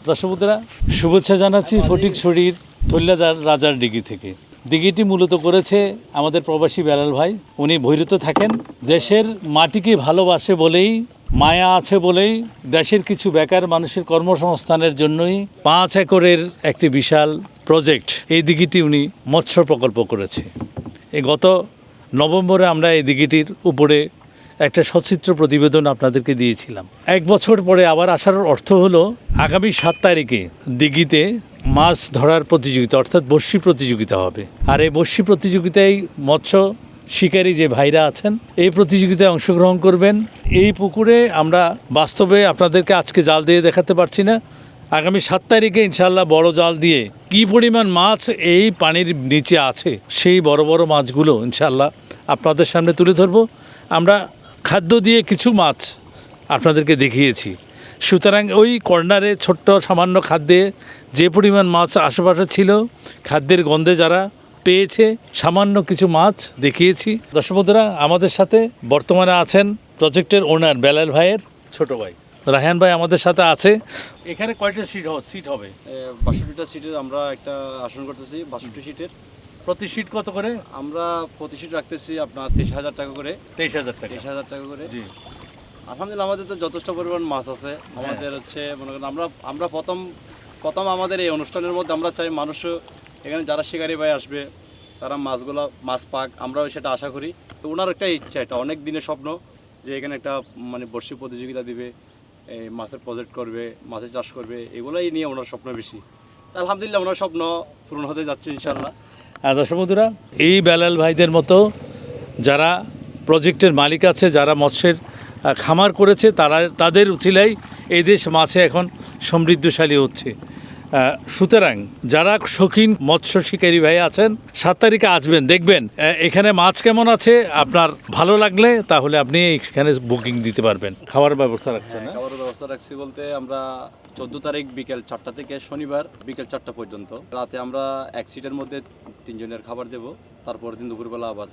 দর্শক বন্ধুরা, শুভেচ্ছা জানাচ্ছি ফটিকছড়ির ধল্লা রাজার ডিগি থেকে। দিঘিটি মূলত করেছে আমাদের প্রবাসী বেলাল ভাই। উনি ভৈরতে থাকেন। দেশের মাটিকে ভালোবাসে বলেই, মায়া আছে বলেই দেশের কিছু বেকার মানুষের কর্মসংস্থানের জন্যই 5 একরের একটি বিশাল প্রজেক্ট, এই দিঘিটি উনি মৎস্য প্রকল্প করেছে। এই গত নভেম্বরে আমরা এই দিঘিটির উপরে একটা সচিত্র প্রতিবেদন আপনাদেরকে দিয়েছিলাম। 1 বছর পরে আবার আসার অর্থ হলো আগামী 7 তারিখে দিঘিতে মাছ ধরার প্রতিযোগিতা অর্থাৎ বড়শি প্রতিযোগিতা হবে। আর এই বড়শি প্রতিযোগিতায় মৎস্য শিকারী যে ভাইরা আছেন এই প্রতিযোগিতায় অংশগ্রহণ করবেন। এই পুকুরে আমরা বাস্তবে আপনাদেরকে আজকে জাল দিয়ে দেখাতে পারছি না, আগামী 7 তারিখে ইনশাআল্লাহ বড় জাল দিয়ে কি পরিমাণ মাছ এই পানির নিচে আছে সেই বড় বড় মাছগুলো ইনশাআল্লাহ আপনাদের সামনে তুলে ধরবো। আমরা খাদ্য দিয়ে কিছু মাছ আপনাদেরকে দেখিয়েছি, সুতরাং ওই কর্নারে ছোট্ট সামান্য খাদ্যে যে পরিমাণ মাছ আশেপাশে ছিল, খাদ্যের গন্ধে যারা পেয়েছে সামান্য কিছু মাছ দেখিয়েছি। দর্শক বন্ধুরা, আমাদের সাথে বর্তমানে আছেন প্রজেক্টের ওনার বেলাল ভাইয়ের ছোট ভাই রায়হান ভাই আমাদের সাথে আছে। এখানে কয়টা সিট হবে? 62টা সিটের আমরা একটা আসন করতেছি। 62 সিটের প্রতি সিট কত করে? আমরা প্রতি সিট রাখতেছি আপনার 23,000 টাকা করে। 23,000 টাকা করে। জি, আলহামদুলিল্লাহ আমাদের তো যথেষ্ট পরিমাণ মাছ আছে। আমাদের হচ্ছে মনে করেন আমরা প্রথম আমাদের এই অনুষ্ঠানের মধ্যে আমরা চাই মানুষ এখানে যারা শিকারী ভাই আসবে তারা মাছ পাক, আমরাও সেটা আশা করি। তো ওনার একটা ইচ্ছা, এটা অনেক দিনের স্বপ্ন যে এখানে একটা মানে বড়শি প্রতিযোগিতা দিবে, এই মাছের প্রজেক্ট করবে, মাছের চাষ করবে, এগুলোই নিয়ে ওনার স্বপ্ন বেশি। আলহামদুলিল্লাহ ওনার স্বপ্ন পূরণ হতে যাচ্ছে ইনশাআল্লাহ। আর দর্শক বন্ধুরা, এই বেলাল ভাইদের মতো যারা প্রজেক্টের মালিক আছে, যারা মৎস্যের খামার করেছে, তাদের উছিলাই এই দেশ মাছে এখন সমৃদ্ধশালী হচ্ছে। সুতরাং যারা শৌখিন মৎস্য শিকারী ভাই আছেন 7 তারিখে আসবেন, দেখবেন এখানে মাছ কেমন আছে। আপনার ভালো লাগলে তাহলে আপনি এখানে বুকিং দিতে পারবেন। খাওয়ার ব্যবস্থা রাখছেন? খাবারের ব্যবস্থা রাখছি বলতে আমরা 14 তারিখ বিকেল 4টা থেকে শনিবার বিকেল 4টা পর্যন্ত রাতে আমরা এক সিটের মধ্যে 3 জনের খাবার দেব। তারপর দিন দুপুরবেলা আবার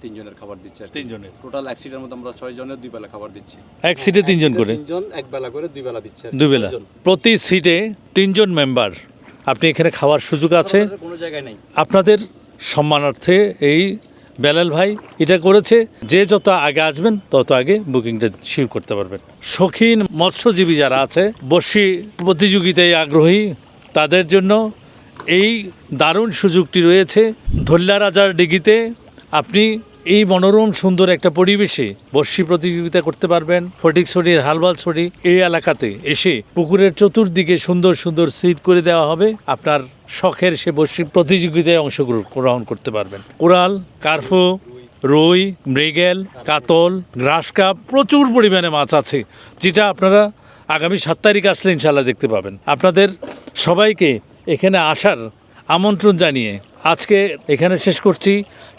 3 জনের খাবার দিচ্ছি। 3 জনের টোটাল এক সিটের মধ্যে আমরা 6 জনের 2 বেলা খাবার দিচ্ছি। এক সিটে 3 জন করে? 3 জন এক বেলা করে 2 বেলা দিচ্ছে। 2 বেলা প্রতি সিটে 3 জন মেম্বার। আপনি এখানে খাওয়ার সুযোগ আছে, কোনো জায়গায় নেই। আপনাদের সম্মানার্থে এই বেলাল ভাই এটা করেছে। যে যত আগে আসবেন তত আগে বুকিংটা শিওর করতে পারবেন। শৌখিন মৎস্যজীবী যারা আছে, বড়শি প্রতিযোগিতায় আগ্রহী, তাদের জন্য এই দারুণ সুযোগটি রয়েছে। ধল্লা রাজার ডিগিতে আপনি এই মনোরম সুন্দর একটা পরিবেশে বড়শি প্রতিযোগিতা করতে পারবেন। ফটিকছড়ির হালবালছড়ি এই এলাকাতে এসে পুকুরের চতুর্দিকে সুন্দর সুন্দর সিট করে দেওয়া হবে। আপনার শখের সে বড়শি প্রতিযোগিতায় অংশগ্রহণ করতে পারবেন। কোরাল, কার্ফু, রুই, মৃগেল, কাতল, গ্রাস কাপ প্রচুর পরিমাণে মাছ আছে, যেটা আপনারা আগামী 7 তারিখ আসলে ইনশাল্লাহ দেখতে পাবেন। আপনাদের সবাইকে এখানে আসার আমন্ত্রণ জানিয়ে আজকে এখানে শেষ করছি।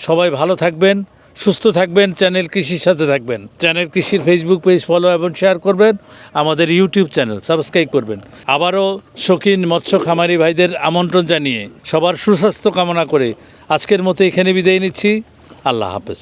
সবাই ভালো থাকবেন, সুস্থ থাকবেন, চ্যানেল কৃষির সাথে থাকবেন। চ্যানেল কৃষির ফেসবুক পেজ ফলো এবং শেয়ার করবেন, আমাদের ইউটিউব চ্যানেল সাবস্ক্রাইব করবেন। আবারও শৌখিন মৎস্য খামারি ভাইদের আমন্ত্রণ জানিয়ে সবার সুস্বাস্থ্য কামনা করে আজকের মতো এখানে বিদায় নিচ্ছি। আল্লাহ হাফেজ।